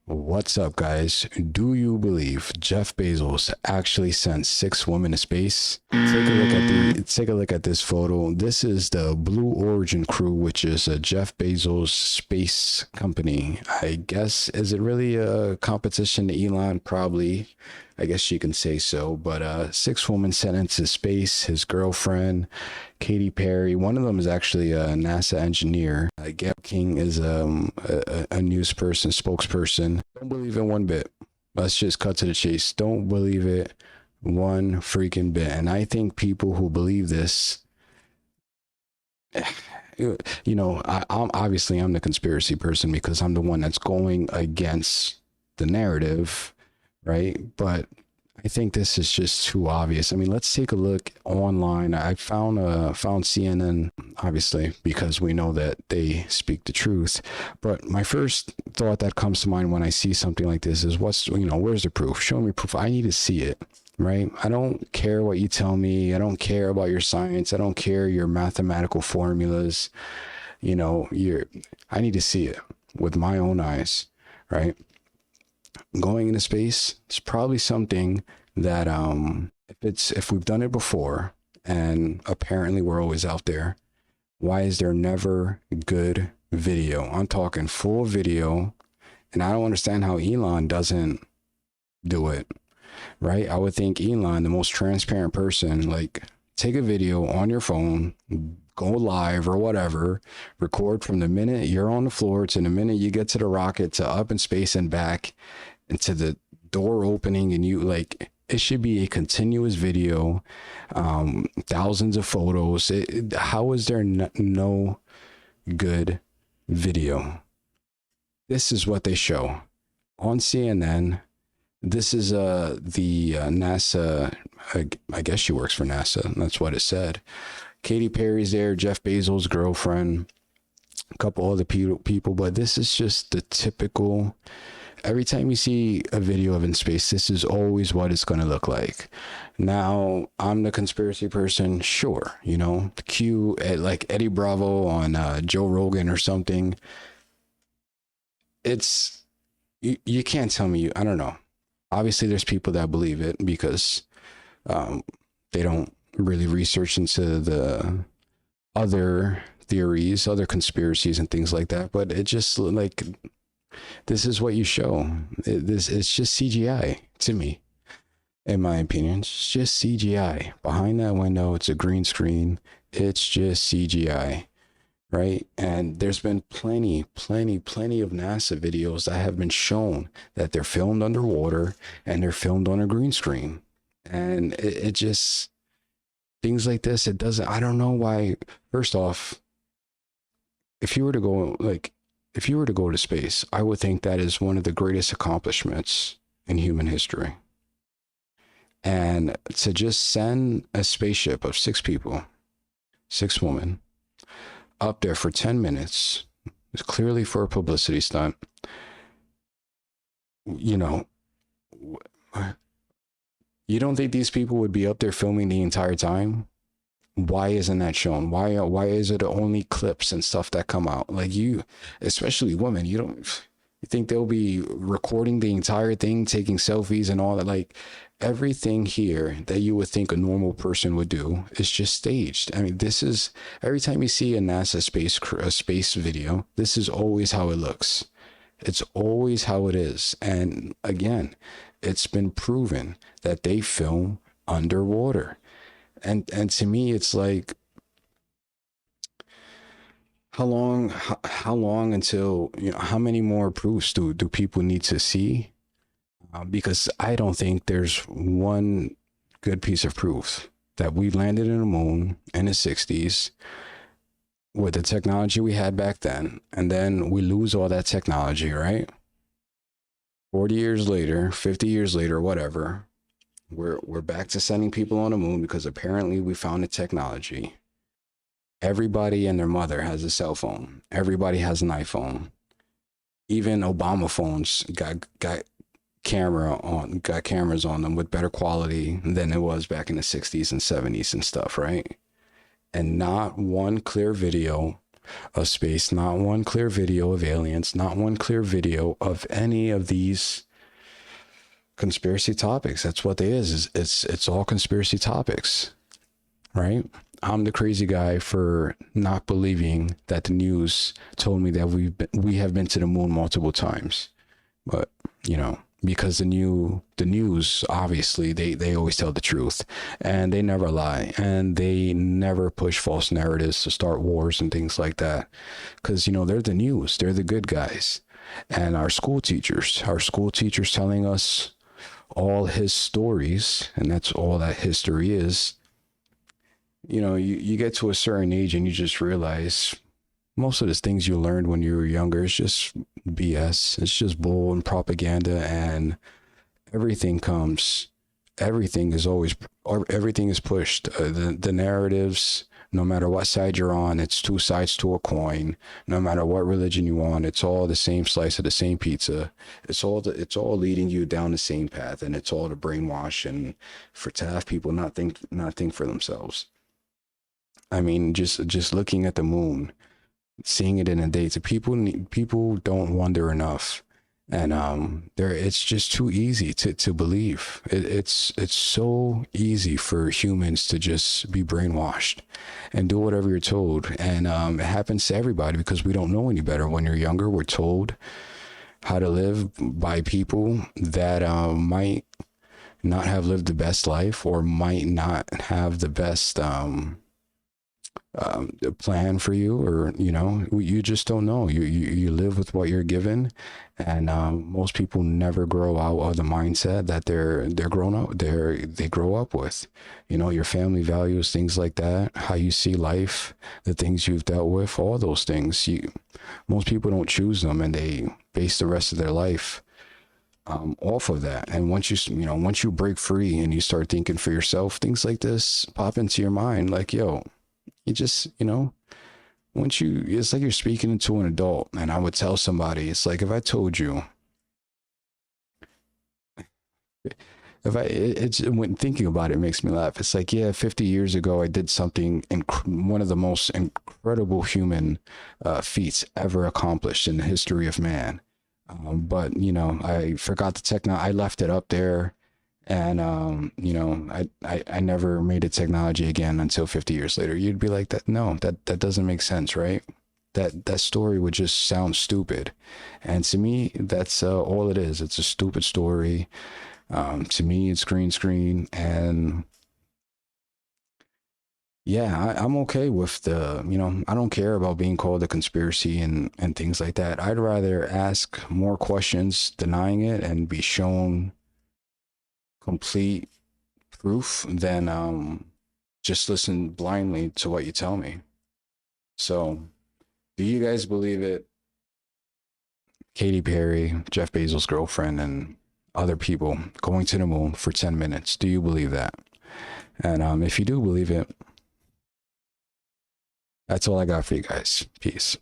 What's up, guys? Do you believe Jeff Bezos actually sent 6 women to space? Take a look at this photo. This is the Blue Origin crew, which is a Jeff Bezos space company. I guess, is it really a competition to Elon? Probably. I guess you can say so. But 6 women sent into space. His girlfriend, Katy Perry. One of them is actually a NASA engineer. Gail King is a news person, spokesperson. Don't believe it one bit. Let's just cut to the chase. Don't believe it one freaking bit. And I think people who believe this, I'm obviously I'm the conspiracy person because I'm the one that's going against the narrative, right? But I think this is just too obvious. I mean, let's take a look online. I found CNN, obviously, because we know that they speak the truth. But my first thought that comes to mind when I see something like this is, where's the proof? Show me proof. I need to see it, right? I don't care what you tell me. I don't care about your science. I don't care your mathematical formulas. I need to see it with my own eyes, right? Going into space, it's probably something that if we've done it before and apparently we're always out there, why is there never good video? I'm talking full video, and I don't understand how Elon doesn't do it, right? I would think Elon, the most transparent person, like, take a video on your phone, go live or whatever, record from the minute you're on the floor to the minute you get to the rocket to up in space and back, into the door opening, and it should be a continuous video, thousands of photos. How is there no good video? This is what they show on CNN. This is the NASA, I guess she works for NASA, that's what it said. Katy Perry's there, Jeff Bezos' girlfriend, a couple other people, but this is just the typical. Every time you see a video of in space, this is always what it's going to look like. Now, I'm the conspiracy person, sure, the Q, like Eddie Bravo on Joe Rogan or something. It's, you can't tell me, I don't know. Obviously, there's people that believe it because they don't really research into the other theories, other conspiracies and things like that. But it just this is what you show. It's just CGI to me, in my opinion. It's just CGI. Behind that window, it's a green screen. It's just CGI, right? And there's been plenty of NASA videos that have been shown that they're filmed underwater and they're filmed on a green screen. And it just, things like this, I don't know why. First off, if you were to go to space, I would think that is one of the greatest accomplishments in human history. And to just send a spaceship of 6 people, 6 women, up there for 10 minutes, is clearly for a publicity stunt. You don't think these people would be up there filming the entire time? Why isn't that shown? Why is it only clips and stuff that come out? Especially women, you think they'll be recording the entire thing, taking selfies and all that? Everything here that you would think a normal person would do is just staged. I mean, this is, every time you see a NASA space video, this is always how it looks. It's always how it is. And again, it's been proven that they film underwater. And to me, it's like, how long until, how many more proofs do people need to see? Because I don't think there's one good piece of proof that we landed in the moon in the 60s with the technology we had back then, and then we lose all that technology, right? 40 years later, 50 years later, whatever. We're back to sending people on the moon because apparently we found the technology. Everybody and their mother has a cell phone. Everybody has an iPhone. Even Obama phones got cameras on them with better quality than it was back in the 60s and 70s and stuff, right? And not one clear video of space, not one clear video of aliens, not one clear video of any of these conspiracy topics. That's what it is. It's all conspiracy topics, right? I'm the crazy guy for not believing that the news told me that we have been to the moon multiple times. But, you know, because the news, obviously they always tell the truth, and they never lie, and they never push false narratives to start wars and things like that. Because, you know, they're the news, they're the good guys. And our school teachers telling us all his stories, and that's all that history is. You know, you get to a certain age and you just realize most of the things you learned when you were younger is just BS. It's just bull and propaganda, and everything is pushed. The narratives, no matter what side you're on, it's two sides to a coin. No matter what religion you on, it's all the same slice of the same pizza. It's all leading you down the same path, and it's all to brainwash and to have people not think for themselves. I mean, just looking at the moon, seeing it in a day, people don't wonder enough, and it's just too easy to believe. It's so easy for humans to just be brainwashed and do whatever you're told, and it happens to everybody because we don't know any better. When you're younger, we're told how to live by people that might not have lived the best life, or might not have the best plan for you, or, you know, you just don't know. You live with what you're given, and most people never grow out of the mindset that they're grown up they grow up with. You know, your family values, things like that, how you see life, the things you've dealt with, all those things. Most people don't choose them, and they base the rest of their life off of that. And once you break free and you start thinking for yourself, things like this pop into your mind, like, yo, you just, you know, it's like you're speaking to an adult. And I would tell somebody, it's like if I told you, when thinking about it, it makes me laugh. It's like, yeah, 50 years ago, I did something, one of the most incredible human feats ever accomplished in the history of man. But, you know, I forgot the technology. I left it up there. And, you know, I never made a technology again until 50 years later. You'd be like, that doesn't make sense, right? That story would just sound stupid. And to me, that's all it is. It's a stupid story. To me, it's green screen. And yeah, I'm okay with you know, I don't care about being called a conspiracy and things like that. I'd rather ask more questions denying it and be shown complete proof than just listen blindly to what you tell me. So, do you guys believe it? Katy Perry, Jeff Bezos' girlfriend, and other people going to the moon for 10 minutes. Do you believe that? And if you do believe it, that's all I got for you guys. Peace.